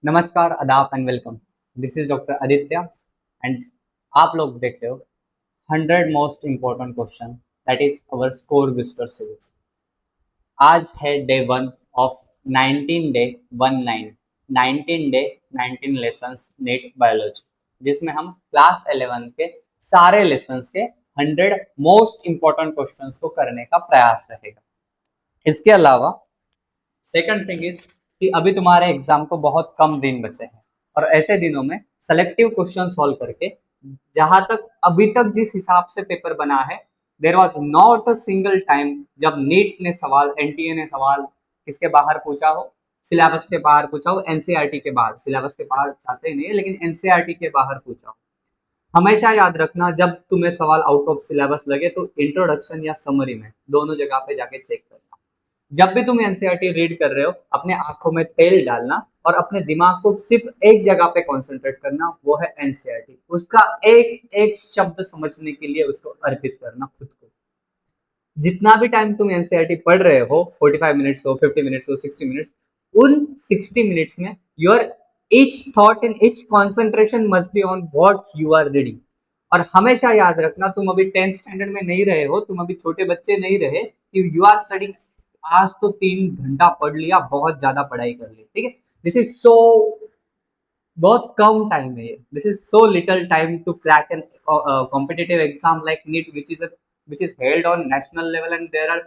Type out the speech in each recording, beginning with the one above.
नमस्कार, आदाब and welcome. This is doctor Aditya and आप लोग देख रहे हो 100 most important question that is our score booster series. आज है day 1 of 19 day 19 day 19 lessons NEET biology, जिसमें हम क्लास 11 के सारे लेसन्स के 100 मोस्ट इम्पोर्टेंट क्वेश्चंस को करने का प्रयास रहेगा। इसके अलावा सेकंड थिंग इज कि अभी तुम्हारे एग्जाम को बहुत कम दिन बचे हैं और ऐसे दिनों में सेलेक्टिव क्वेश्चन सॉल्व करके जहां तक अभी तक जिस हिसाब से पेपर बना है, there was not a single time जब नीट ने सवाल, एनटीए ने सवाल किसके बाहर पूछा हो, सिलेबस के बाहर पूछा हो, एनसीईआरटी के बाहर, सिलेबस के बाहर चाहते नहीं है लेकिन एनसीईआरटी के बाहर पूछा हो। हमेशा याद रखना, जब तुम्हें सवाल आउट ऑफ सिलेबस लगे तो इंट्रोडक्शन या समरी में दोनों जगह पे जाके चेक करना। जब भी तुम एनसीईआरटी रीड कर रहे हो, अपने आंखों में तेल डालना और अपने दिमाग को सिर्फ एक जगह पे कॉन्सेंट्रेट करना, वो है एनसीईआरटी। उसका एक एक शब्द समझने के लिए उसको अर्पित करना खुद को। जितना भी टाइम तुम एनसीईआरटी पढ़ रहे हो, 45 मिनट्स हो, 50 मिनट्स हो, 60 मिनट्स, उन 60 मिनट्स में your each thought and each concentration must be on what you are reading. और हमेशा याद रखना, तुम अभी 10th स्टैंडर्ड में नहीं रहे हो, तुम अभी छोटे बच्चे नहीं रहे कि यू आर स्टडिंग। आज तो 3 घंटा पढ़ लिया, बहुत ज्यादा पढ़ाई कर ली, ठीक है। दिस इज सो, बहुत कम टाइम है ये। This is so little time to crack an competitive exam like NEET, which is held on national level, and there are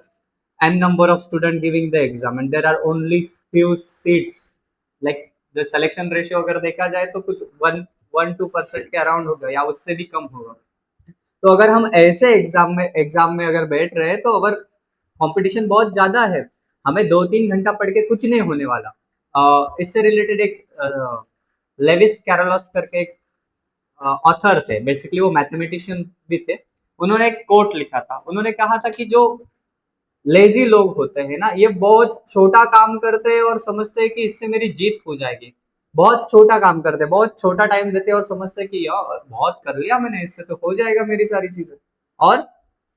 n number of students giving the exam and there are only few seats. Like the selection ratio अगर देखा जाए तो कुछ 1-2% के around होगा या उससे भी कम होगा। तो अगर हम ऐसे एग्जाम में अगर बैठ रहे हैं तो अगर कंपटीशन बहुत ज्यादा है, हमें 2-3 घंटा पढ़ के कुछ नहीं होने वाला। इससे रिलेटेड एक लेविस कैरोलस करके एक ऑथर थे, बेसिकली वो मैथमेटिशियन भी थे। उन्होंने एक कोट लिखा था, उन्होंने कहा था कि जो लेजी लोग होते हैं ना, ये बहुत छोटा काम करते हैं और समझते हैं कि इससे मेरी जीत हो जाएगी। बहुत छोटा काम करते हैं, बहुत छोटा टाइम देते हैं और समझते हैं कि यार बहुत कर लिया मैंने, इससे तो हो जाएगा मेरी सारी चीजें। और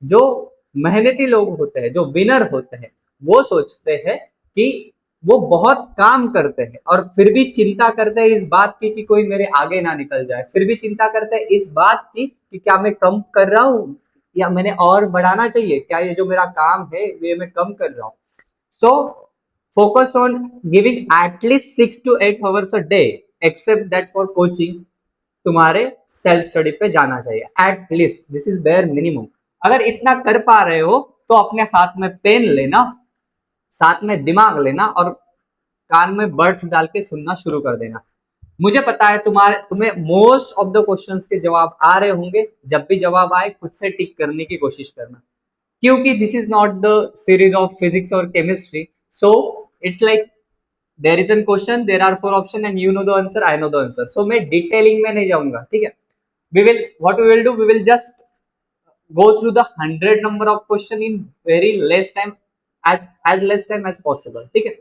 जो मेहनती लोग होते हैं, जो विनर होते हैं, वो सोचते हैं कि वो बहुत काम करते हैं और फिर भी चिंता करते हैं इस बात की कि कोई मेरे आगे ना निकल जाए, फिर भी चिंता करते हैं इस बात की कि क्या मैं कम कर रहा हूँ या मैंने और बढ़ाना चाहिए, क्या ये जो मेरा काम है ये मैं कम कर रहा हूँ। So focus on giving at least 6 to 8 hours a day, except that for coaching तुम्हारे सेल्फ स्टडी पे जाना चाहिए at least. This is bare minimum. अगर इतना कर पा रहे हो तो अपने हाथ में पेन लेना, साथ में दिमाग लेना और कान में बर्ड्स डाल के सुनना शुरू कर देना। मुझे पता है तुम्हें मोस्ट ऑफ द क्वेश्चंस के जवाब आ रहे होंगे। जब भी जवाब आए खुद से टिक करने की कोशिश करना, क्योंकि this is not the series of physics और chemistry. So it's like there is an question, there are 4 option and you know the answer, I know the answer. So मैं डिटेलिंग में नहीं जाऊंगा, ठीक है। We will do, we will just go through the 100 number of question in very less time, as less time as possible, ठीक है।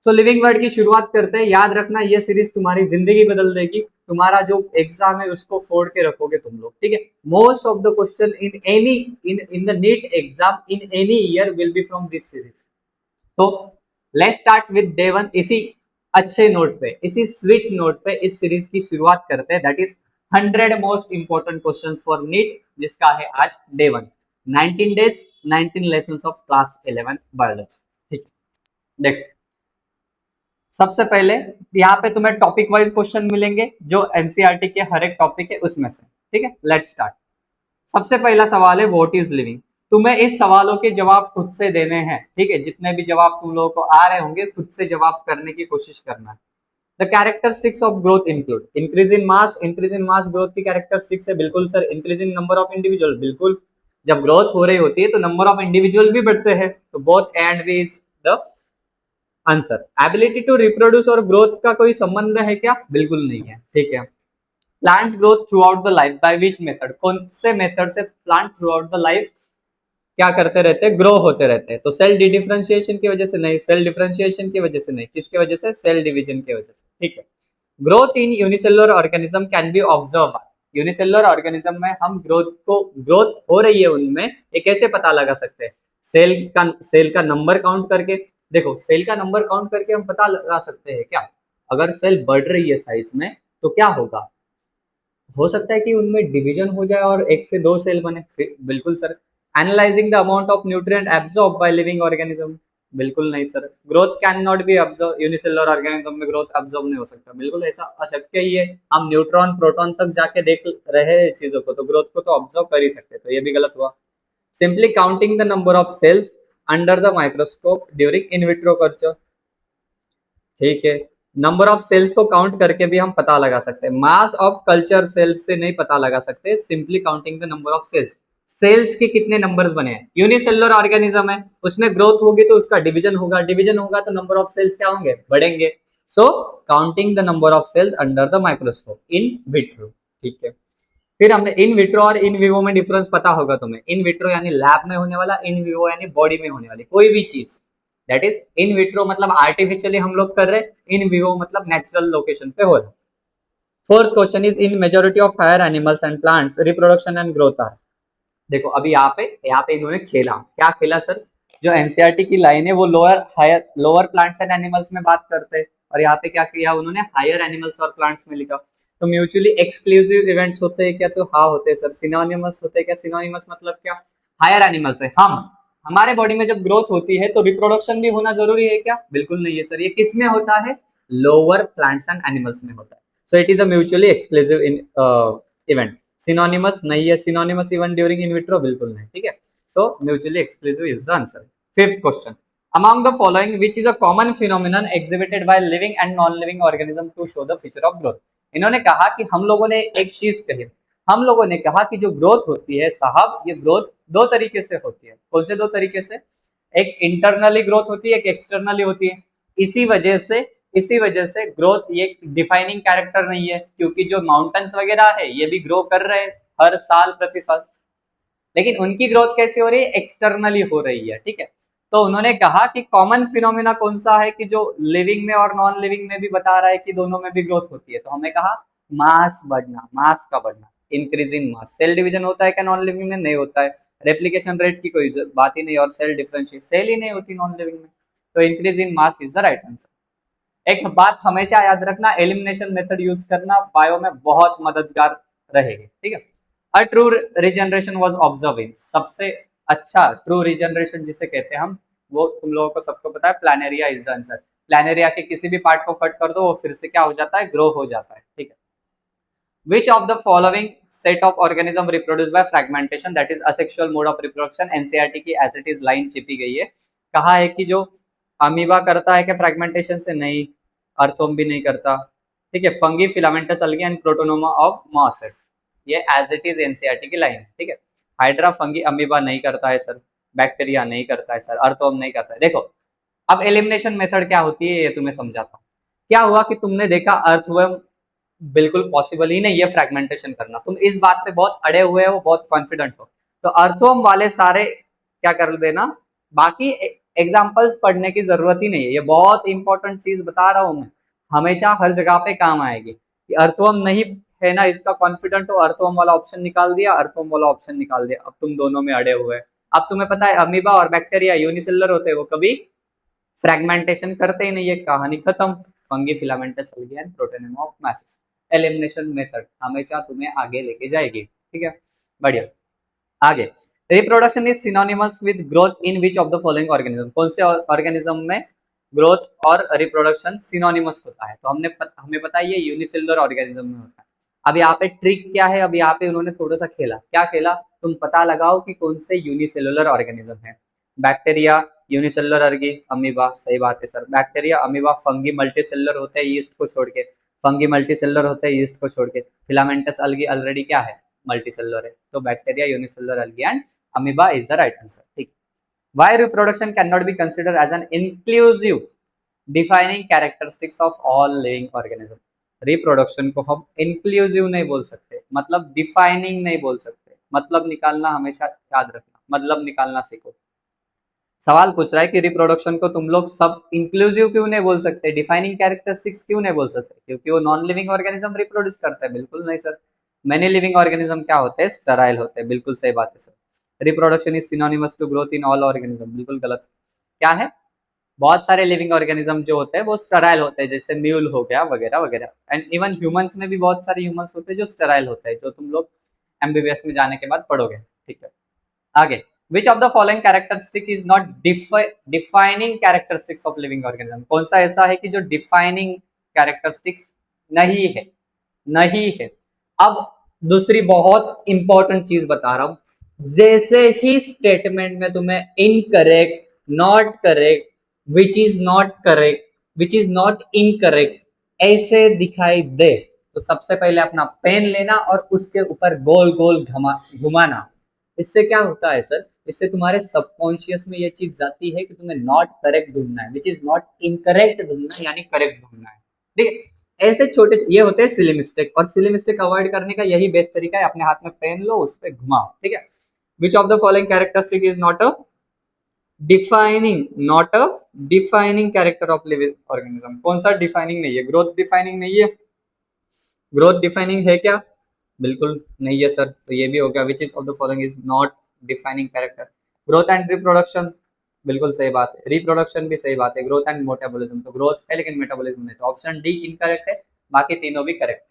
सो living word की शुरुआत करते हैं। याद रखना, ये सीरीज तुम्हारी जिंदगी बदल देगी। तुम्हारा जो एग्जाम है उसको फोड़ के रखोगे तुम लोग, ठीक है। Most of the question in any in the NEET exam in any year will be from this series. So let's start with day 1। इसी अच्छे नोट पे, इसी स्वीट नोट पे इस सीरीज की शुरुआत करते हैं, that is 100 most important questions for NEET, जिसका है आज day 1, 19 days 19 lessons of class 11 biology, ठीक। देखो, सबसे पहले यहाँ पे तुम्हें टॉपिक वाइज क्वेश्चन मिलेंगे जो एनसीईआरटी के हर एक टॉपिक है उसमें से, ठीक है। Let's start. सबसे पहला सवाल है व्हाट इज लिविंग। तुम्हें इस सवालों के जवाब खुद से देने हैं, ठीक है। जितने भी जवाब तुम लोगों को आ रहे होंगे खुद से जवाब करने की कोशिश करना है। The characteristics of growth include increase in mass. Increase in mass growth की कैरेक्टरिस्टिक्स है, बिल्कुल sir. Increase in number of individual, बिल्कुल। जब ग्रोथ हो रही होती है तो नंबर ऑफ इंडिविजुअल भी बढ़ते हैं, तो both and B is the answer. Ability to reproduce और ग्रोथ का कोई संबंध है क्या? बिल्कुल नहीं है, ठीक है। Plants growth through out the life by which method, कौन से मेथड से plant through out the life क्या करते रहते हैं? ग्रो होते रहते हैं। तो सेल डिफरेंशिएशन की वजह से नहीं, सेल डिफरेंशिएशन की वजह से नहीं, किसकी वजह से? सेल डिवीजन की वजह से, ठीक है। Growth in unicellular organism can be observe. Unicellular organism में हम ग्रोथ हो रही है उनमें, ये कैसे पता लगा सकते हैं? सेल का नंबर काउंट करके। देखो, सेल का नंबर काउंट करके हम पता लगा सकते हैं क्या? अगर सेल बढ़ रही है साइज में तो क्या होगा, हो सकता है कि उनमें डिवीजन हो जाए और एक से दो सेल बने। बिल्कुल sir. Analysing the amount of nutrient absorb by living organism, बिल्कुल नहीं sir. Growth can not B observe, unicellular organism में ग्रोथ ऑब्जर्व नहीं हो सकता, बिल्कुल ऐसा अशक्य ही है। हम न्यूट्रॉन प्रोटॉन तक जाके देख रहे हैं चीजों को, तो ग्रोथ को तो ऑब्जर्व कर ही सकते, तो ये भी गलत हुआ। Simply counting the number of cells under the microscope during in vitro culture, ठीक है। नंबर ऑफ सेल्स को काउंट करके भी हम पता लगा सकते हैं, मास ऑफ कल्चर सेल्स से नहीं पता लगा सकते। Simply counting the number of cells, cells के कितने नंबर्स बने हैं। यूनिसेलुलर ऑर्गेनिज्म है, उसमें ग्रोथ होगी तो उसका डिवीजन होगा, डिवीजन होगा तो नंबर ऑफ सेल्स क्या होंगे, बढ़ेंगे। So counting the number of cells under the microscope in vitro, ठीक है। फिर हमने इन विट्रो और इन विवो में डिफरेंस पता होगा तुम्हें। इन विट्रो यानी लैब में होने वाला, इन विवो यानी बॉडी में होने वाली कोई भी चीज। दैट इज इन विट्रो मतलब आर्टिफिशियली हम लोग कर रहे, इन विवो मतलब नेचुरल लोकेशन पे हो रहा। Fourth question is in majority of higher animals and plants reproduction and growth are. देखो अभी यहाँ पे इन्होंने खेला, क्या खेला सर, जो एनसीईआरटी की लाइन है वो लोअर प्लांट्स एंड एनिमल्स में बात करते हैं, और यहाँ पे क्या किया उन्होंने, हायर एनिमल्स और प्लांट्स में लिखा। तो म्यूचुअली एक्सक्लूसिव इवेंट्स होते हैं क्या, तो हाँ होते हैं सर। सिनोनिमस होते हैं क्या, सिनोनिमस मतलब क्या, हायर एनिमल्स है। हम हमारे बॉडी में जब ग्रोथ होती है तो रिप्रोडक्शन भी होना जरूरी है क्या, बिल्कुल नहीं है सर। ये किस में होता है, लोअर प्लांट्स एंड एनिमल्स में होता है। So it is a mutually exclusive event. Synonymous नहीं है, synonymous even during in vitro, बिल्कुल नहीं, ठीक है। So mutually exclusive is the answer. Fifth question, among the following which is a common phenomenon exhibited by living and non living organism to show the feature of growth। इन्होंने कहा कि हम लोगों ने एक चीज कही, हम लोगों ने कहा कि जो ग्रोथ होती है साहब, ये ग्रोथ दो तरीके से होती है। कौन से दो तरीके से, एक इंटरनली ग्रोथ होती है, एक एक्सटर्नली होती है। इसी वजह से ग्रोथ ये डिफाइनिंग कैरेक्टर नहीं है, क्योंकि जो माउंटेन्स वगैरह है ये भी ग्रो कर रहे हैं हर साल प्रति साल, लेकिन उनकी ग्रोथ कैसे हो रही है, एक्सटर्नली हो रही है, ठीक है। तो उन्होंने कहा कि कॉमन फिनोमिना कौन सा है कि जो लिविंग में और नॉन लिविंग में भी बता रहा है कि दोनों में भी ग्रोथ होती है। तो हमने कहा मास बढ़ना, मास का बढ़ना, increase in mass. Cell division होता है क्या नॉन लिविंग में, नहीं होता है। रेप्लिकेशन रेट की कोई बात ही नहीं, और सेल डिफरेंशिएट, सेल ही नहीं होती नॉन लिविंग में। तो increase in mass is the right answer. एक बात हमेशा याद रखना, एलिमिनेशन मेथड यूज करना बायो में बहुत मददगार रहेगी, ठीक है। A true regeneration was observe in, सबसे अच्छा ट्रू रिजनरेशन जिसे कहते हैं हम, वो तुम लोगों को सबको पता है, Planaria is the answer. Planaria के किसी भी पार्ट को कट कर दो वो फिर से क्या हो जाता है, ग्रो हो जाता है, ठीक है। Which of the following set of organism reproduce by fragmentation, that is asexual mode of reproduction। NCERT की एज इट इज लाइन चिपी गई है, कहा है कि जो अमीबा करता है क्या फ्रैगमेंटेशन से, नहीं। अर्थवम भी नहीं करता, ठीक है। Fungi, filamentous algae and protonema of mosses, ये एज इट इज एनसीईआरटी की लाइन है, ठीक है। हाइड्रा फंगी अमीबा नहीं करता है सर, बैक्टीरिया नहीं करता है सर, अर्थवम नहीं करता है। देखो अब एलिमिनेशन मेथड क्या होती है ये तुम्हें समझाता हूँ। क्या हुआ कि तुमने देखा अर्थवर्म बिल्कुल पॉसिबल ही नहीं है फ्रैगमेंटेशन करना, तुम इस बात पे बहुत अड़े हुए हो, बहुत कॉन्फिडेंट हो, तो अर्थवर्म वाले सारे क्या कर देना, बाकी एग्जांपल्स पढ़ने की जरूरत ही नहीं है। ये बहुत इंपॉर्टेंट चीज बता रहा हूं मैं, हमेशा हर जगह पे काम आएगी। कि अर्थवर्म नहीं है ना, इसका कॉन्फिडेंट हो, अर्थवर्म वाला ऑप्शन निकाल दिया, अर्थवर्म वाला ऑप्शन निकाल दिया, अब तुम दोनों में अड़े हुए। अब तुम्हें पता है अमीबा और बैक्टीरिया यूनिसेलुलर होते हैं, वो कभी फ्रैगमेंटेशन करते ही नहीं है, कहानी खत्म। Fungi, filamentous algae and protonema of mosses. Elimination method हमेशा तुम्हें आगे लेके जाएगी, ठीक है, बढ़िया। आगे, reproduction is synonymous with growth in which of the following organism, कौन से ऑर्गेनिज्म में ग्रोथ और रिप्रोडक्शन सिनोनिमस होता है। तो हमें पता है ये यूनिसेलुलर ऑर्गेनिज्म में होता है। अब यहाँ पे ट्रिक क्या है, अब यहाँ पे उन्होंने थोड़ा सा खेला, क्या खेला, तुम पता लगाओ कि कौन से यूनिसेलुलर ऑर्गेनिज्म है। बैक्टीरिया, यूनिसेलुलर अर्गी, अमीबा, सही बात है sir. Bacteria, amoeba, fungi multicellular होते हैं यीस्ट को छोड़ के, फंगी मल्टीसेलुलर होते हैं यीस्ट को छोड़ के। फिलामेंटस अलगी ऑलरेडी क्या है, मल्टीसेलुलर है। तो bacteria, unicellular algae and amoeba is the right answer, ठीक। Why reproduction can not be considered as an inclusive defining characteristics of all living organism. Reproduction को हम इंक्लूसिव नहीं बोल सकते, मतलब डिफाइनिंग नहीं बोल सकते, मतलब निकालना हमेशा याद रखना, मतलब निकालना सीखो। सवाल पूछ रहा है कि रिप्रोडक्शन को तुम लोग सब इंक्लूसिव क्यों नहीं बोल सकते, डिफाइनिंग कैरेक्टरिस्टिक्स क्यों नहीं बोल सकते, क्योंकि वो नॉन लिविंग ऑर्गेनिज्म रिप्रोड्यूस करता है, बिल्कुल नहीं सर। मैनी लिविंग ऑर्गेनिज्म क्या होते हैं, स्टेराइल होते हैं, बिल्कुल सही बात है sir. Reproduction is synonymous to growth in all organism, बिल्कुल गलत। क्या है, बहुत सारे लिविंग ऑर्गेनिज्म जो होते हैं वो स्टेराइल होते हैं, जैसे म्यूल हो गया वगैरह वगैरह। एंड इवन ह्यूमंस में भी बहुत सारे ह्यूमंस होते हैं जो स्टेराइल होते हैं, जो तुम लोग एमबीबीएस में जाने के बाद पढ़ोगे, ठीक है। आगे, विच of the following characteristic is not defining characteristics of living organism, कौन सा ऐसा है कि जो डिफाइनिंग कैरेक्टरिस्टिक्स नहीं है, नहीं है। अब दूसरी बहुत इंपॉर्टेंट चीज बता रहा हूं, जैसे ही स्टेटमेंट में तुम्हें incorrect, not correct, which is not correct, which is not incorrect ऐसे दिखाई दे, तो सबसे पहले अपना पेन लेना और उसके ऊपर गोल गोल घुमाना। इससे क्या होता है सर, इससे तुम्हारे सबकॉन्शियस में ये चीज जाती है कि तुम्हें नॉट करेक्ट ढूंढना है, विच इज नॉट इनकरेक्ट ढूंढना है, यानी करेक्ट ढूंढना है, ठीक है। ऐसे छोटे ये होते हैं सिली मिस्टेक, और सिली मिस्टेक अवॉइड करने का यही बेस्ट तरीका है, अपने हाथ में पेन लो, उस पर घुमाओ, ठीक है। विच of the following characteristic is not a defining, not a defining character of living organism, कौन सा डिफाइनिंग नहीं है? ग्रोथ डिफाइनिंग नहीं है, ग्रोथ डिफाइनिंग है क्या? बिल्कुल नहीं है सर, तो ये भी हो गया। Which is of the following is not defining character? Growth and reproduction, बिल्कुल सही बात है। रिप्रोडक्शन भी सही बात है। ग्रोथ एंड मेटाबॉलिज्म, तो ग्रोथ है लेकिन मेटाबॉलिज्म नहीं, तो ऑप्शन डी इनकरेक्ट है, बाकी तीनों भी करेक्ट है।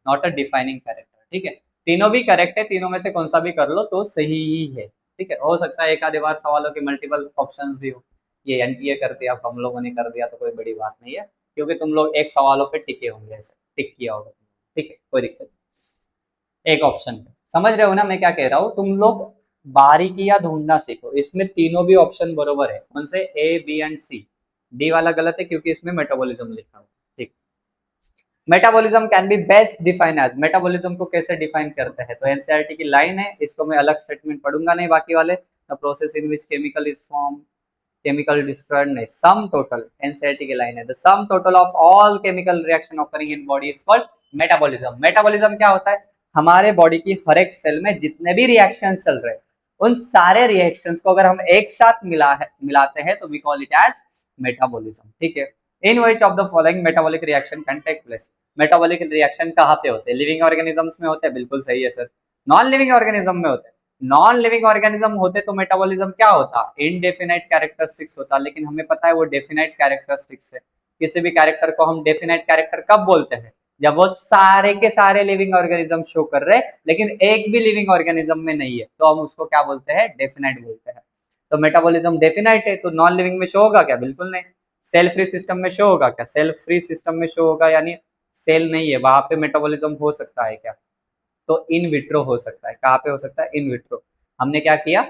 नॉट अ डिफाइनिंग कैरेक्टर, ठीक है। तीनों भी करेक्ट है, तीनों में से कौन सा भी कर लो तो सही ही है, ठीक है। हो सकता है एक आधे बार सवालों के मल्टीपल ऑप्शन भी हो, ये एनटीए कर दिया, हम लोगों ने कर दिया तो कोई बड़ी बात नहीं है, क्योंकि तुम लोग एक सवालों पे टिके होंगे, ऐसे टिक किया होगा, ठीक है, कोई दिक्कत नहीं। एक ऑप्शन पे समझ रहे हो ना मैं क्या कह रहा हूँ? तुम लोग बारीकियां ढूंढना सीखो, इसमें तीनों भी ऑप्शन बरोबर है, उनसे A B and C. D वाला गलत है क्योंकि इसमें मेटाबॉलिज्म लिखा हुआ, ठीक। Metabolism can be best define as, metabolism को कैसे डिफाइन करते हैं? तो एनसीईआरटी की लाइन है, इसको मैं अलग स्टेटमेंट पढ़ूंगा नहीं, बाकी वाले the process in which chemical is form, chemical destroyed नहीं, सम टोटल, एनसीईआरटी की लाइन है, the sum total of all chemical reaction occurring in body is called metabolism. Metabolism क्या होता है? हमारे बॉडी की हर एक सेल में जितने भी रिएक्शंस चल रहे हैं, उन सारे रिएक्शंस को अगर हम एक साथ मिलाते हैं तो we call it as metabolism, ठीक है। In which of the following metabolic reaction can take place? Metabolic reaction कहाँ पे होते हैं? लिविंग ऑर्गेनिजम्स में होते हैं, बिल्कुल सही है सर। नॉन लिविंग ऑर्गेनिज्म में होते हैं, नॉन लिविंग ऑर्गेनिज्म होते तो मेटाबॉलिज्म क्या होता? इनडेफिनाइट कैरेक्टरिस्टिक्स होता, लेकिन हमें पता है वो डेफिनाइट कैरेक्टरिस्टिक्स है। किसी भी कैरेक्टर को हम डेफिनाइट कैरेक्टर कब बोलते हैं? जब वो सारे के सारे लिविंग ऑर्गेनिज्म शो कर रहे हैं लेकिन एक भी लिविंग ऑर्गेनिज्म में नहीं है, तो हम उसको क्या बोलते हैं? डेफिनाइट बोलते हैं। तो मेटाबॉलिज्म डेफिनाइट है तो नॉन लिविंग में शो होगा क्या? बिल्कुल नहीं। सेल फ्री सिस्टम में शो होगा क्या? सेल फ्री सिस्टम में शो होगा, यानी सेल नहीं है वहां पे मेटाबॉलिज्म हो सकता है क्या? तो इन विट्रो हो सकता है। कहाँ पे हो सकता है? In vitro. हमने क्या किया?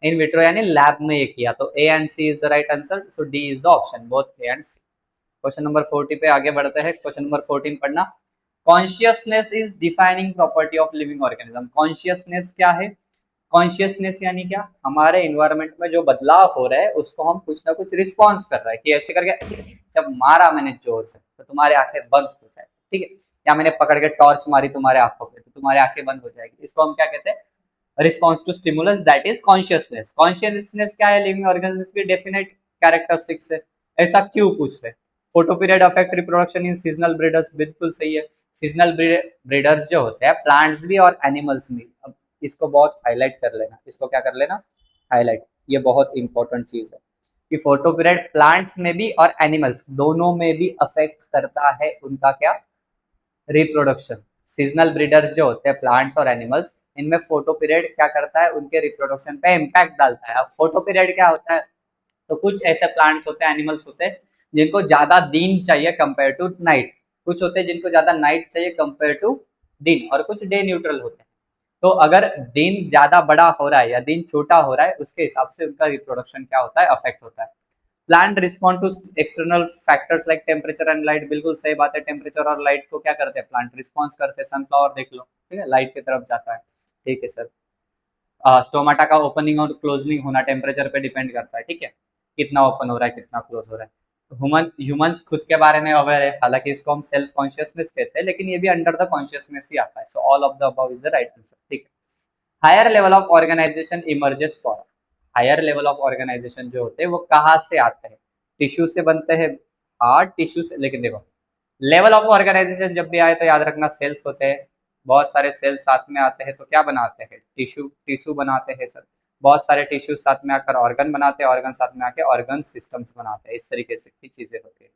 इन विट्रो यानी लैब में ये किया, तो A and C is the right answer, so D is the option, both A and C. Question number 40 पे आगे बढ़ते हैं। क्वेश्चन नंबर 14 पढ़ना। Consciousness is defining property of living organism. Consciousness क्या है? कॉन्शियसनेस यानी क्या? हमारे इन्वायरमेंट में जो बदलाव हो रहा है उसको हम कुछ ना कुछ रिस्पॉन्स कर रहा है, कि ऐसे करके जब मारा मैंने जोर से तो तुम्हारी आंखें बंद हो जाए, ठीक है, या मैंने पकड़ के टॉर्च मारी तुम्हारे आंखों पे तो तुम्हारी आंखें बंद हो जाएगी, इसको हम क्या कहते हैं? Response to stimulus, that is consciousness. Consciousness क्या है? लिविंग ऑर्गेनिज्म की डेफिनेट कैरेक्टरिस्टिक्स है। ऐसा क्यों पूछ रहे? Photoperiod affect reproduction in seasonal breeders, बिल्कुल सही है। सीजनल ब्रीडर्स जो होते हैं प्लांट्स भी और एनिमल्स भी, अब इसको बहुत हाईलाइट कर लेना, इसको क्या कर लेना? हाईलाइट, ये बहुत इंपॉर्टेंट चीज है कि फोटो पीरियड प्लांट्स में भी और एनिमल्स दोनों में भी अफेक्ट करता है उनका क्या? रिप्रोडक्शन। सीजनल ब्रीडर्स जो होते हैं प्लांट्स और एनिमल्स, इनमें फोटो पीरियड क्या करता है? उनके रिप्रोडक्शन पे इम्पैक्ट डालता है। अब फोटो पीरियड क्या होता है? तो कुछ ऐसे प्लांट्स होते हैं, एनिमल्स होते हैं जिनको ज्यादा दिन चाहिए कंपेयर टू नाइट, कुछ होते हैं जिनको ज्यादा नाइट चाहिए कंपेयर टू दिन, और कुछ डे न्यूट्रल होते हैं। तो अगर दिन ज्यादा बड़ा हो रहा है या दिन छोटा हो रहा है उसके हिसाब से उनका रिप्रोडक्शन क्या होता है? अफेक्ट होता है। Plant respond to external factors like temperature and light, बिल्कुल सही बात है। टेम्परेचर और लाइट को क्या करते हैं? प्लांट रिस्पॉन्स करते हैं। सनफ्लावर देख लो, ठीक है, लाइट की तरफ जाता है, ठीक है सर। स्टोमाटा का ओपनिंग और क्लोजनिंग होना टेम्परेचर पे डिपेंड करता है, ठीक है, कितना ओपन हो रहा है कितना क्लोज हो रहा है। ह्यूमंस खुद के बारे में अवेयर है, हालांकि इसको हम सेल्फ कॉन्शियसनेस कहते हैं, लेकिन ये भी अंडर द कॉन्शियसनेस ही आता है। So all of the above is the right answer, ठीक है। Higher level of organisation emerges for, higher level of organisation जो होते हैं वो कहाँ से आते हैं? टिश्यू से बनते हैं, हार्ड टिश्यू से, लेकिन देखो लेवल ऑफ ऑर्गेनाइजेशन जब भी आए तो याद रखना सेल्स होते हैं, बहुत सारे सेल्स साथ में आते हैं तो क्या बनाते हैं? टिश्यू, टिश्यू बनाते हैं सर। बहुत सारे टिश्यूज साथ में आकर ऑर्गन बनाते हैं, ऑर्गन साथ में आके ऑर्गन सिस्टम्स बनाते हैं, इस तरीके से की चीजें होती है।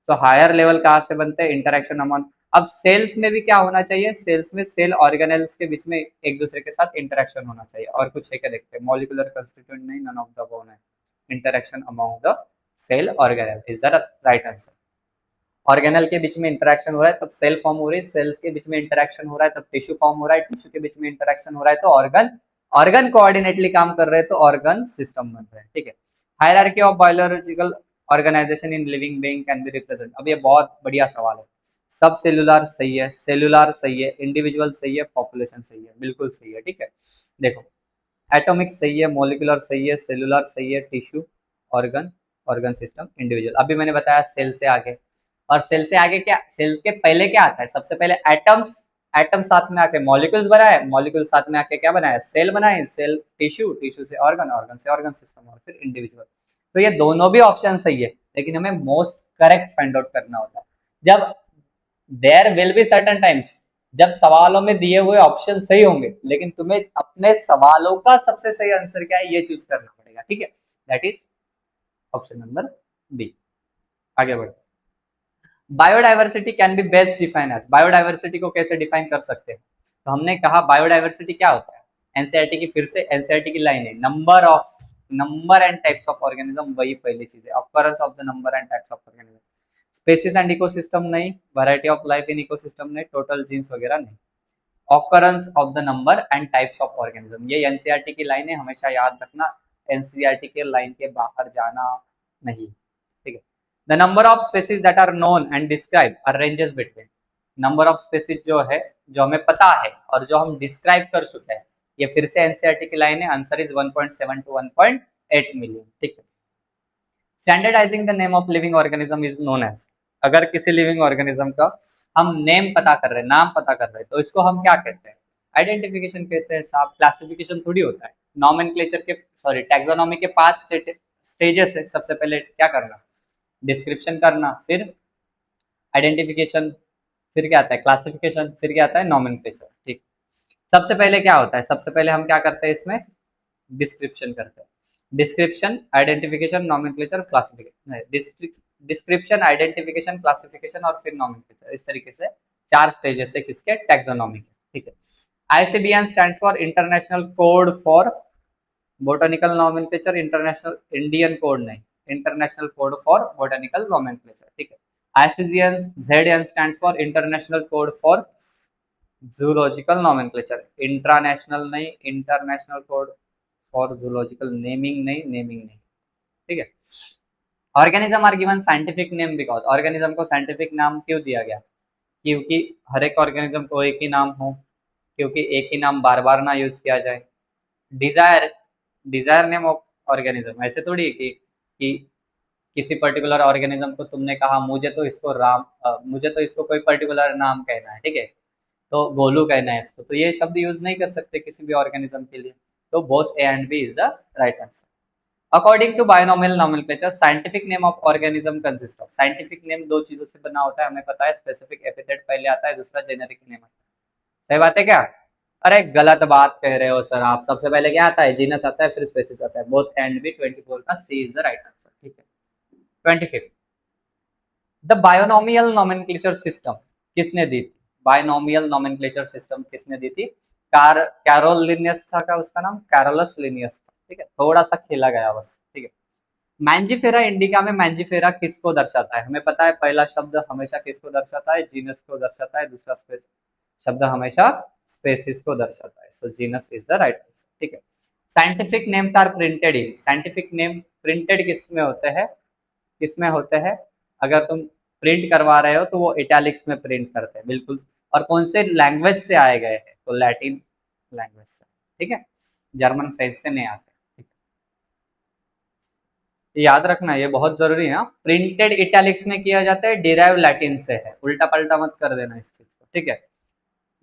सो हायर लेवल कहाँ से बनते हैं, इंटरेक्शन अमॉन। अब सेल्स में भी क्या होना चाहिए, सेल्स में सेल ऑर्गेनेल्स के बीच में एक दूसरे के साथ इंटरेक्शन होना चाहिए। और कुछ है क्या देखते हैं, मॉलिक्यूलर कंस्टिट्यूएंट नहीं, नन ऑफ द अबव है, interaction among the cell organelle is the right answer. Organelle के बीच में इंटरेक्शन हो रहा है तब सेल फॉर्म हो रही है, सेल्स के बीच में इंटरेक्शन हो रहा है तब टिश्यू फॉर्म हो रहा है, टिश्यू के बीच में इंटरेक्शन हो रहा है तो ऑर्गन, ऑर्गन कोऑर्डिनेटली काम कर रहे हैं तो ऑर्गन सिस्टम बन रहे हैं, ठीक है। Hierarchy of biological organisation in living being can be represent. अब ये बहुत बढ़िया सवाल है। सब सेलुलर सही है, सेलुलर सही है, इंडिविजुअल सही है, पॉपुलेशन सही है, बिल्कुल सही है, ठीक है। देखो एटॉमिक सही है, मोलिकुलर सही है, सेलुलर सही है, tissue, organ, organ system, individual. अभी मैंने बताया सेल से आगे, और सेल से आगे क्या, सेल के पहले क्या आता है, सबसे पहले एटम्स, एटम साथ में आके मॉलिक्यूल्स बनाए, मॉलिक्यूल साथ में आके क्या बनाया, सेल बनाए, सेल टिश्यू, टिश्यू से ऑर्गन, ऑर्गन से ऑर्गन सिस्टम और फिर इंडिविजुअल। तो ये दोनों भी ऑप्शन सही है, लेकिन हमें मोस्ट करेक्ट फाइंड आउट करना होता है। जब there will be certain times जब सवालों में दिए हुए ऑप्शन सही होंगे, लेकिन तुम्हें अपने सवालों का सबसे सही आंसर क्या है ये चूज करना पड़ेगा, ठीक है। That is option number B. आगे बढ़ो। Biodiversity can be best define as, biodiversity को कैसे डिफाइन कर सकते हैं, तो हमने कहा बायोडाइवर्सिटी क्या होता है, एनसीईआरटी की, फिर से एनसीईआरटी की लाइन है, number of, number and types of organism, वही पहली चीज है, occurrence of the number and types of organism. Species and ecosystem नहीं, variety of life in ecosystem नहीं, टोटल जीन्स वगैरह नहीं, occurrence of the number and types of organism, ये NCERT की लाइन है, हमेशा याद रखना, एनसीईआरटी के लाइन के बाहर जाना नहीं, ठीक है। The number of species that are known and describe are ranges between, number of species जो है, जो हमें पता है और जो हम डिस्क्राइब कर चुके हैं, ये फिर से एनसीईआरटी की लाइन है, आंसर इज 1.7 टू 1.8 मिलियन, ठीक है। Standardising the name of living organism is known as, अगर किसी लिविंग ऑर्गेनिज्म का हम नेम पता कर रहे हैं, नाम पता कर रहे हैं, तो इसको हम क्या कहते हैं, आइडेंटिफिकेशन कहते हैं साहब, क्लासिफिकेशन थोड़ी होता है। नॉमेनक्लेचर के, सॉरी टैक्सोनॉमी के 5 स्टेजेस है, सबसे पहले क्या करना, डिस्क्रिप्शन करना, फिर आइडेंटिफिकेशन, फिर क्या आता है क्लासिफिकेशन, फिर क्या आता है नॉमेनक्लेचर, ठीक। सबसे पहले क्या होता है, सबसे पहले हम क्या करते हैं इसमें, डिस्क्रिप्शन करते हैं, description, identification, nomenclature, classification, description, identification, classification और फिर नॉमेनक्लेचर, इस तरीके से 4 स्टेजेस है किसके, टैक्सोनॉमी के, ठीक है। ICBN stands for international code for botanical nomenclature, international, Indian code नहीं, international code for botanical nomenclature, ठीक है। ICGN ZN stands for International Code for Zoological Nomenclature, international नहीं, international code for zoological, naming नहीं, naming नहीं, ठीक है। Organism are given scientific name because, organism को scientific नाम क्यों दिया गया, क्योंकि हर एक ऑर्गेनिज्म को एक ही नाम हो, क्योंकि एक ही नाम बार बार ना यूज किया जाए। Desire, desire name of organism, ऐसे थोड़ी है कि किसी पर्टिकुलर ऑर्गेनिज्म को तुमने कहा मुझे तो इसको मुझे तो इसको कोई पर्टिकुलर नाम कहना है, ठीक है, तो गोलू कहना है इसको, तो ये शब्द यूज नहीं कर सकते किसी भी ऑर्गेनिज्म के लिए, तो both A and B is the right answer. According to binomial nomenclature, scientific name of organism consist of, scientific name 2 चीजों से बना होता है, हमें पता है, स्पेसिफिक एपिथेट पहले आता है, दूसरा जेनेरिक नेम आता है, सही बात है क्या, अरे गलत बात कह रहे हो सर आप, सबसे पहले क्या आता है, जीनस आता है, फिर स्पेसिस आता है, बोथ एंड बी, 24 का सी इज द राइट आंसर, ठीक है। 25 द बायोनॉमियल नॉमेनक्लेचर सिस्टम किसने दी थी, बायोनॉमियल नॉमेनक्लेचर सिस्टम किसने दी थी, कैरोल लिनियस था, क्या उसका नाम, कैरोलस लिनियस था, ठीक है, थोड़ा सा खेला गया बस, ठीक है। मैंजीफेरा इंडिका में मैंजीफेरा किसको दर्शाता है, हमें पता है पहला शब्द हमेशा किसको दर्शाता है, जीनस को दर्शाता है, दूसरा शब्द हमेशा स्पेसिस को दर्शाता है, so genus is the right answer, ठीक है। Scientific names are printed in, scientific name printed किसमें होते हैं, किसमें होते हैं, अगर तुम प्रिंट करवा रहे हो तो वो इटैलिक्स में प्रिंट करते हैं, बिल्कुल, और कौन से लैंग्वेज से आए गए हैं, तो लैटिन लैंग्वेज से, ठीक है, जर्मन फ्रेंच से नहीं आते, ठीक है, याद रखना ये बहुत जरूरी है। प्रिंटेड इटैलिक्स में किया जाता है, डिराइव लैटिन से है, उल्टा पल्टा मत कर देना इस चीज को, ठीक है।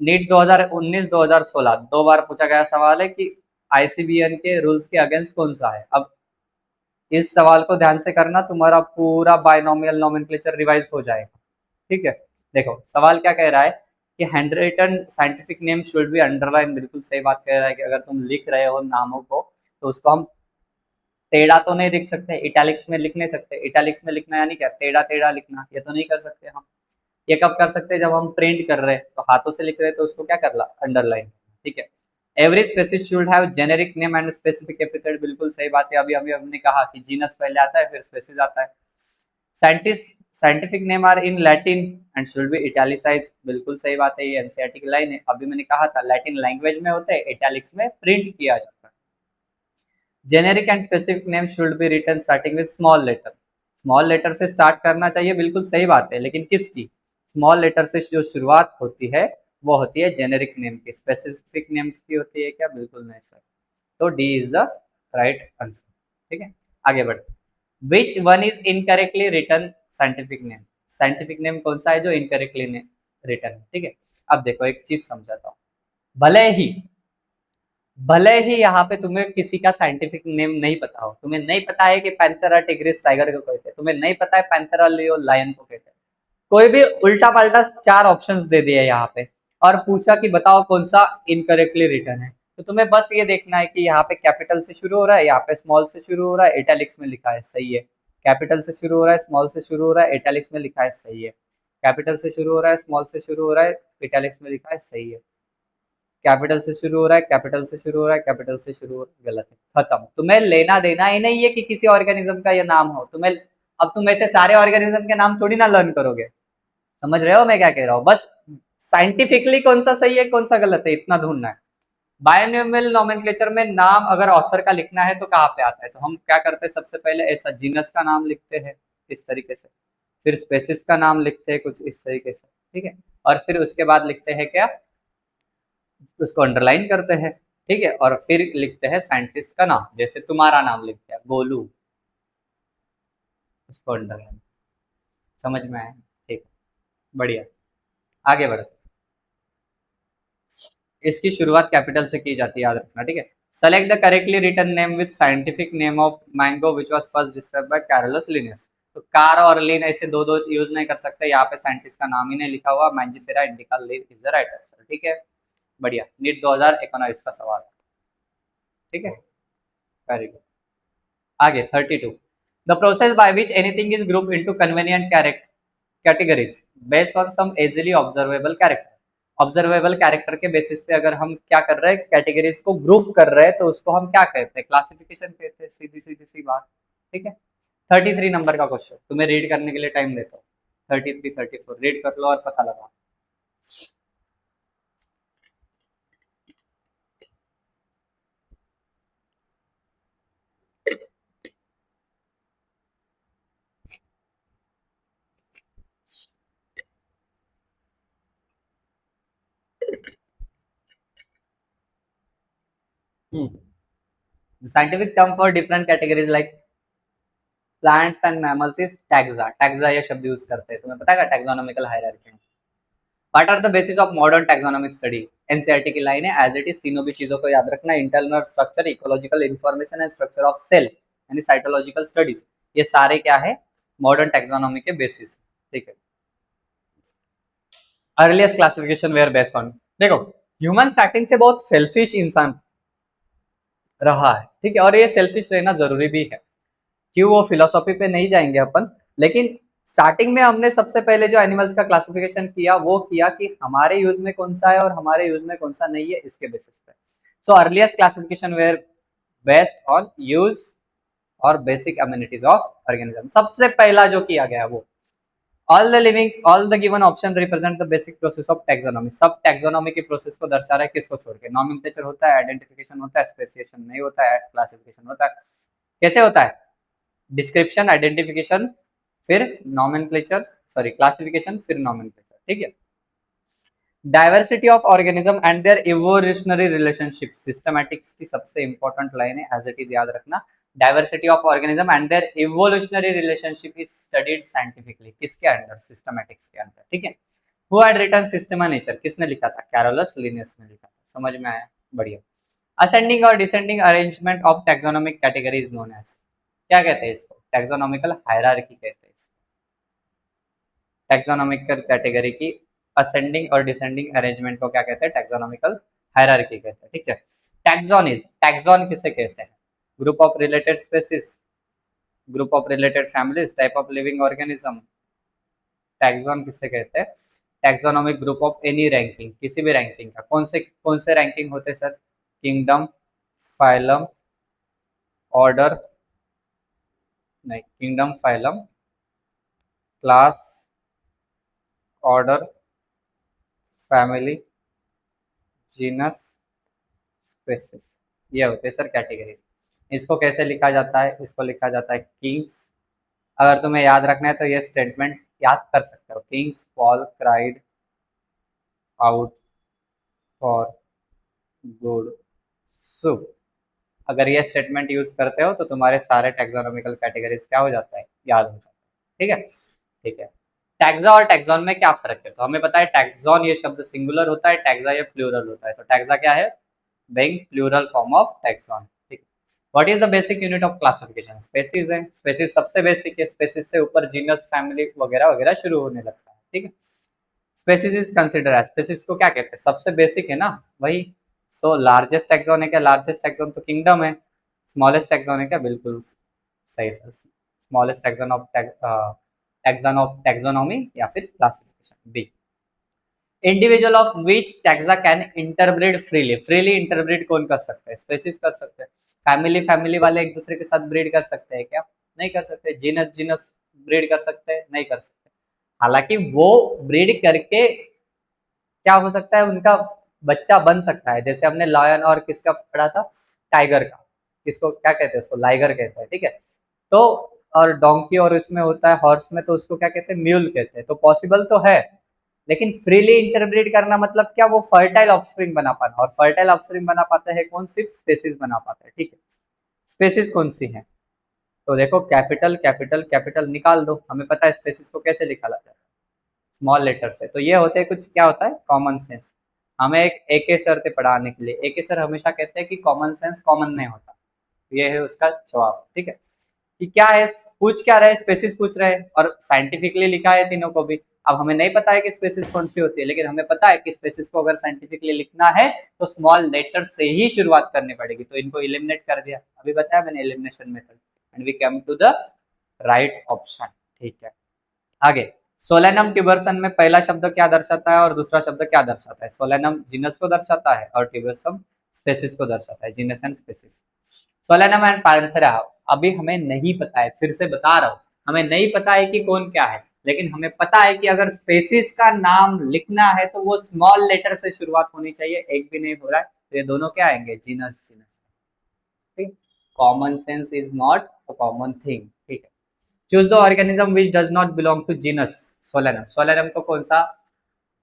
नीट 2019 2016 2 बार पूछा गया सवाल है कि आईसीबीएन के रूल्स के अगेंस्ट कौन सा है। अब इस सवाल को ध्यान से करना, तुम्हारा पूरा बायनॉमियल नॉमेनक्लेचर रिवाइज हो जाएगा, ठीक है। देखो सवाल क्या कह रहा है कि hand written scientific name should be underline, बिल्कुल सही बात कह रहा है कि अगर तुम लिख रहे हो नामों को तो उसको हम टेढ़ा तो नहीं लिख सकते, इटैलिक्स में लिख नहीं सकते। इटैलिक्स में लिखना यानी क्या, टेढ़ा टेढ़ा लिखना, ये तो नहीं कर सकते हम। ये कब कर सकते हैं, जब हम प्रिंट कर रहे हैं तो हाथों से लिख रहे हैं तो उसको क्या करना, अंडरलाइन। ठीक है। Every species should have generic name and specific epithet, बिल्कुल सही बात है। अभी अभी हमने कहा कि जीनस पहले आता है फिर स्पेसिस आता है। Scientist scientific name are in Latin and should be italicise, बिल्कुल सही बात है, ये एनसीईआरटी की लाइन है। अभी मैंने कहा था लैटिन लैंग्वेज में होते हैं, इटैलिक्स में प्रिंट किया जाता है। Generic and specific name should be written starting with small letter, small letter से स्टार्ट करना चाहिए, बिल्कुल सही बात है। लेकिन किसकी, स्मॉल लेटर से जो शुरुआत होती है वो होती है जेनेरिक नेम की। स्पेसिफिक नेम्स की होती है क्या, बिल्कुल नहीं सर। तो D is the right answer. ठीक है, आगे बढ़ते। Which one is incorrectly written scientific name, scientific name कौन सा है जो इनकरेक्टली रिटन है। ठीक है, अब देखो एक चीज समझाता हूँ। भले ही भले ही यहाँ पे तुम्हें किसी का साइंटिफिक नेम नहीं पता हो, तुम्हें नहीं पता है कि पैंथेरा टिग्रिस टाइगर को कहते हैं, तुम्हें नहीं पता है पैंथेरा लियो लायन को कहते हैं, कोई भी उल्टा पल्टा चार ऑप्शंस दे दिए यहाँ पे और पूछा कि बताओ कौन सा इनकरेक्टली रिटन है, तो तुम्हें बस ये देखना है कि यहाँ पे कैपिटल से शुरू हो रहा है, यहाँ पे स्मॉल से शुरू हो रहा है, इटैलिक्स में लिखा है, सही है। कैपिटल से शुरू हो रहा है, स्मॉल से शुरू हो रहा है, इटैलिक्स में लिखा है, सही है। कैपिटल से शुरू हो रहा है, स्मॉल से शुरू हो रहा है, इटैलिक्स में लिखा है, सही है। कैपिटल से शुरू हो रहा है, कैपिटल से शुरू हो रहा है, कैपिटल से शुरू हो रहा है, गलत है, खत्म। तुम्हें लेना देना ही नहीं है कि किसी ऑर्गेनिज्म का ये नाम हो। तुम्हें अब तुम ऐसे सारे ऑर्गेनिज्म के नाम थोड़ी ना लर्न करोगे, समझ रहे हो मैं क्या कह रहा हूँ। बस साइंटिफिकली कौन सा सही है कौन सा गलत है इतना ढूंढना है। बायोनॉमियल नोमेनक्लेचर में नाम अगर ऑथर का लिखना है तो कहाँ पे आता है, तो हम क्या करते हैं, सबसे पहले ऐसा जीनस का नाम लिखते हैं इस तरीके से, फिर स्पेसिस का नाम लिखते हैं कुछ इस तरीके से, ठीक है, और फिर उसके बाद लिखते हैं क्या, उसको अंडरलाइन करते हैं, ठीक है, और फिर लिखते हैं साइंटिस्ट का नाम, जैसे तुम्हारा नाम लिखते हैं गोलू, उसको अंडरलाइन। समझ में आया, ठीक, बढ़िया, आगे बढ़ो। इसकी शुरुआत कैपिटल से की जाती है, याद रखना, ठीक है। Select the correctly written name with scientific name of mango which was first described by Carolus Linnaeus. तो कार और लिन ऐसे दो दो यूज नहीं कर सकते, यहाँ पे साइंटिस्ट का नाम ही नहीं लिखा हुआ, mangifera indica Linn is the right answer, ठीक है, बढ़िया। नीट 2019 का सवाल, ठीक है, वेरी गुड। आगे 32, the process by which anything is group into convenient categories based on some easily observable character. Observable character के बेसिस पे अगर हम क्या कर रहे हैं, कैटेगरीज को ग्रुप कर रहे हैं, तो उसको हम क्या कहते हैं, क्लासिफिकेशन कहते हैं, सीधी सीधी सी बात, ठीक है। 33 नंबर का क्वेश्चन तुम्हें रीड करने के लिए टाइम देता हूँ, 33 34 रीड कर लो और पता लगा। The scientific term for different categories like plants and mammals is taxa. Taxa ये शब्द यूज करते हैं, तुम्हें पता है टैक्सोनॉमिकल हायरार्की में। What are the basis of modern taxonomic study? NCERT की लाइन है, एज इट इज तीनों भी चीजों को याद रखना, internal structure, ecological information and structure of cell यानी साइटोलॉजिकल स्टडीज, ये सारे क्या है मॉडर्न टैक्सोनॉमी के बेसिस, ठीक है। Earliest classification were based on, देखो ह्यूमन स्टार्टिंग से बहुत सेल्फिश इंसान रहा है, ठीक है, और ये सेल्फिश रहना जरूरी भी है, क्यों वो फिलोसॉफी पे नहीं जाएंगे अपन, लेकिन स्टार्टिंग में हमने सबसे पहले जो एनिमल्स का क्लासिफिकेशन किया वो किया कि हमारे यूज में कौन सा है और हमारे यूज में कौन सा नहीं है, इसके बेसिस पे। So earliest classification were based on use और बेसिक अम्यूनिटीज ऑफ ऑर्गेनिज्म, सबसे पहला जो किया गया वो all the given option represent the basic process of taxonomy, सब टैक्सोनॉमी की प्रोसेस को दर्शा रहा है, किसको छोड़ के, नॉमेनक्लेचर होता है, आइडेंटिफिकेशन होता है, स्पेसिएशन नहीं होता है, क्लासिफिकेशन होता है। कैसे होता है, डिस्क्रिप्शन, आइडेंटिफिकेशन, फिर नॉमेनक्लेचर, सॉरी क्लासिफिकेशन, फिर नॉमेनक्लेचर, ठीक है। Diversity of organism and their evolutionary relationship, systematics की सबसे इंपॉर्टेंट लाइन है, एज इट इज याद रखना। Diversity of organism and their evolutionary relationship is studied scientifically, किसके अंडर, सिस्टमैटिक्स के अंदर, ठीक है। Who had written system of nature, किसने लिखा था, कैरोलस लिनियस ने लिखा था, समझ में आया, बढ़िया। असेंडिंग और descending arrangement of taxonomic category is known as, क्या कहते हैं इसको, टैक्सोनॉमिकल हायरार्की कहते हैं इसको। टैक्सोनॉमिकल कैटेगरी की असेंडिंग और डिसेंडिंग अरेंजमेंट को क्या कहते हैं, टैक्सोनॉमिकल हायरार्की कहते हैं, ठीक है। टैक्सोन किसे कहते हैं, group of related species, group of related families, type of living organism. Taxon किससे कहते हैं? Taxonomic group of any ranking, किसी भी रैंकिंग का। कौन से रैंकिंग होते हैं सर? किंगडम, फाइलम, ऑर्डर, नहीं, kingdom, phylum, class, order, family, genus, species, ये होते हैं सर कैटेगरीज। इसको कैसे लिखा जाता है? इसको लिखा जाता है किंग्स। अगर तुम्हें याद रखना है तो ये स्टेटमेंट याद कर सकते हो। Kings Paul cried out for good soup. अगर ये स्टेटमेंट यूज करते हो तो तुम्हारे सारे टैक्सोनॉमिकल कैटेगरीज क्या हो जाता है? याद हो जाता है। ठीक है, ठीक है। टैक्सा और टैक्सॉन में क्या फर्क है? तो हमें पता है टैक्सॉन ये शब्द सिंगुलर होता है, टैक्सा ये प्लूरल होता है। तो टैक्सा क्या है? being plural form of taxon. ठीक। What is the basic unit of classification? Species है। स्पेसीज सबसे बेसिक है। स्पेसीज से ऊपर जीनस, फैमिली वगैरह वगैरह शुरू होने लगता है। ठीक है। Species is consider as, species को क्या कहते हैं? सबसे बेसिक है ना, वही। सो लार्जेस्ट टैक्सॉन है क्या? लार्जेस्ट टैक्सॉन तो किंगडम है। स्मॉलेस्ट टैक्सॉन है क्या? बिल्कुल सही sir, smallest taxon of taxonomy या फिर classification B. Individual of which taxa can interbreed freely, freely interbreed कौन कर सकते हैं? स्पेसिस कर सकते हैं। फैमिली, फैमिली वाले एक दूसरे के साथ ब्रीड कर सकते हैं क्या? नहीं कर सकते। जीनस, जीनस ब्रीड कर सकते हैं? नहीं कर सकते। हालांकि वो ब्रीड करके क्या हो सकता है, उनका बच्चा बन सकता है। जैसे हमने लायन और किसका पढ़ा था? टाइगर का। किसको क्या कहते हैं? उसको लाइगर कहते हैं। ठीक है। तो और डोंकी और इसमें होता है हॉर्स में, तो उसको क्या कहते हैं? म्यूल कहते हैं। तो पॉसिबल तो है, लेकिन फ्रीली इंटरब्रीड करना मतलब क्या? वो फर्टाइल ऑफस्प्रिंग बना पाना। और फर्टाइल ऑफस्प्रिंग बना पाता है कौन? सिर्फ स्पेसिस बना पाता है। ठीक है। स्पेसिस कौन सी है? तो देखो, कैपिटल कैपिटल कैपिटल निकाल दो, हमें पता है स्पेसिस को कैसे लिखा जाता है, स्मॉल लेटर से। तो ये होते हैं कुछ, क्या होता है? Common sense. हमें एक एके सर थे पढ़ाने के लिए, एके सर हमेशा कहते हैं कि कॉमन सेंस कॉमन नहीं होता। ये है उसका जवाब। ठीक है, कि क्या है, पूछ क्या रहे? स्पेसिस पूछ रहे हैं और साइंटिफिकली लिखा है तीनों को भी। अब हमें नहीं पता है कि स्पेसिस कौन सी होती है, लेकिन हमें पता है कि स्पेसिस को अगर साइंटिफिकली लिखना है तो स्मॉल लेटर से ही शुरुआत करनी पड़ेगी। तो इनको इलिमिनेट कर दिया, अभी बताया मैंने elimination method, and we come to the right option. ठीक है, आगे। सोलेनम ट्यूबरसम में पहला शब्द क्या दर्शाता है और दूसरा शब्द क्या दर्शाता है? सोलेनम जीनस को दर्शाता है और ट्यूबरसम स्पेसिस को दर्शाता है, genus and species. Solanum and Panthera अभी हमें नहीं पता है, फिर से बता रहा हूं, हमें नहीं पता है कि कौन क्या है, लेकिन हमें पता है कि अगर स्पेसिस का नाम लिखना है तो वो स्मॉल लेटर से शुरुआत होनी चाहिए। एक भी नहीं हो रहा है, तो ये दोनों क्या आएंगे? Genus, genus. ठीक, common sense is not a common thing. ठीक है। Choose the organism which does not belong to genus solanum. Solanum को कौन सा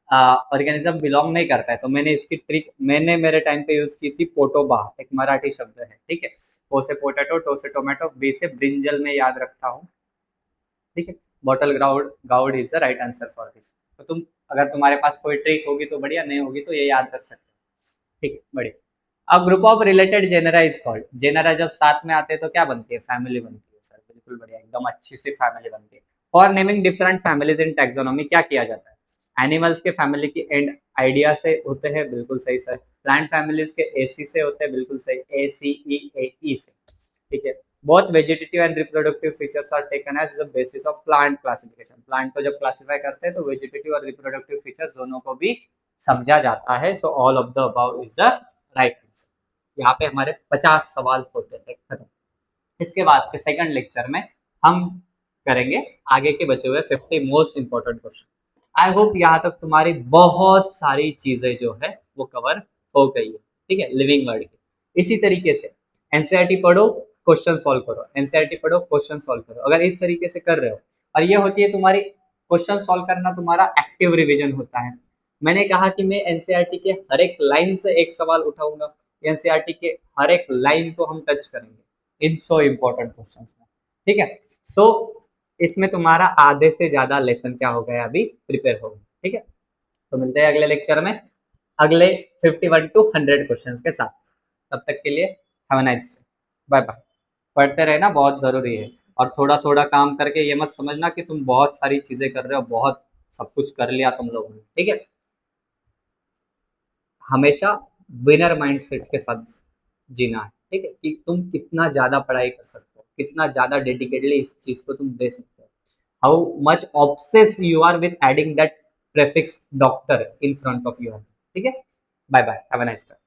ऑर्गेनिज्म बिलोंग नहीं करता है? तो मैंने इसकी ट्रिक मैंने मेरे टाइम पे यूज की थी, पोटोबा, एक मराठी शब्द है। ठीक है, पो से पोटैटो, टो से टोमेटो, बी से ब्रिंजल में याद रखता हूँ। ठीक है, bottle gourd, gourd is the right answer for this. तो तुम, अगर तुम्हारे पास कोई ट्रिक होगी तो बढ़िया, नहीं होगी तो ये याद रख सकते हो। ठीक, बढ़िया। अब group of related genera is called. Genera जब साथ में आते हैं तो क्या बनती है? फैमिली बनती है सर, बिल्कुल बढ़िया, एकदम अच्छी सी फैमिली बनती है। For naming different families in taxonomy क्या किया जाता है? एनिमल्स के फैमिली की एंड आइडिया से होते हैं, बिल्कुल सही सर। प्लांट फैमिलीज के एसी से होते हैं, बिल्कुल सही, ए सी ई ए ई से। ठीक है। Both vegetative and reproductive features are taken as the basis of plant classification. Plant को जब क्लासिफाई करते हैं तो वेजिटेटिव और रिप्रोडक्टिव फीचर्स दोनों को भी समझा जाता है। So all of the above is the right answer. यहाँ पे हमारे 50 सवाल होते हैं खत्म। इसके बाद के सेकंड लेक्चर में हम करेंगे आगे के बचे हुए 50 most important question. I hope यहाँ तक तुम्हारी बहुत सारी चीजें जो है वो कवर हो गई है। ठीक है, लिविंग वर्ड की। इसी तरीके से एनसीईआरटी पढ़ो, क्वेश्चन सॉल्व करो, एनसीईआरटी पढ़ो, क्वेश्चन सॉल्व करो। अगर इस तरीके से कर रहे हो, और ये होती है तुम्हारी क्वेश्चन सॉल्व करना, तुम्हारा एक्टिव रिविजन होता है। मैंने कहा कि मैं एनसीईआरटी के हर एक लाइन से एक सवाल उठाऊंगा, एनसीईआरटी के हर एक लाइन को हम टच करेंगे इन सो इम्पोर्टेंट क्वेश्चन में। ठीक है, सो इसमें तुम्हारा आधे से ज्यादा लेसन क्या हो गया, अभी प्रिपेयर हो गया। ठीक है, तो मिलते हैं अगले लेक्चर में अगले 51 टू 100 क्वेश्चंस के साथ। तब तक के लिए have a nice day, bye bye. पढ़ते रहना, बहुत जरूरी है। और थोड़ा थोड़ा काम करके ये मत समझना कि तुम बहुत सारी चीजें कर रहे हो, बहुत सब कुछ कर लिया तुम लोगों ने। ठीक है, हमेशा विनर माइंडसेट के साथ जीना है। ठीक है, कि तुम कितना ज्यादा पढ़ाई कर सकते हो, कितना ज्यादा डेडिकेटली इस चीज को तुम दे सकते हो, how much obsessed you are with adding that prefix doctor in front of your, ठीक है। Bye bye, have a nice day.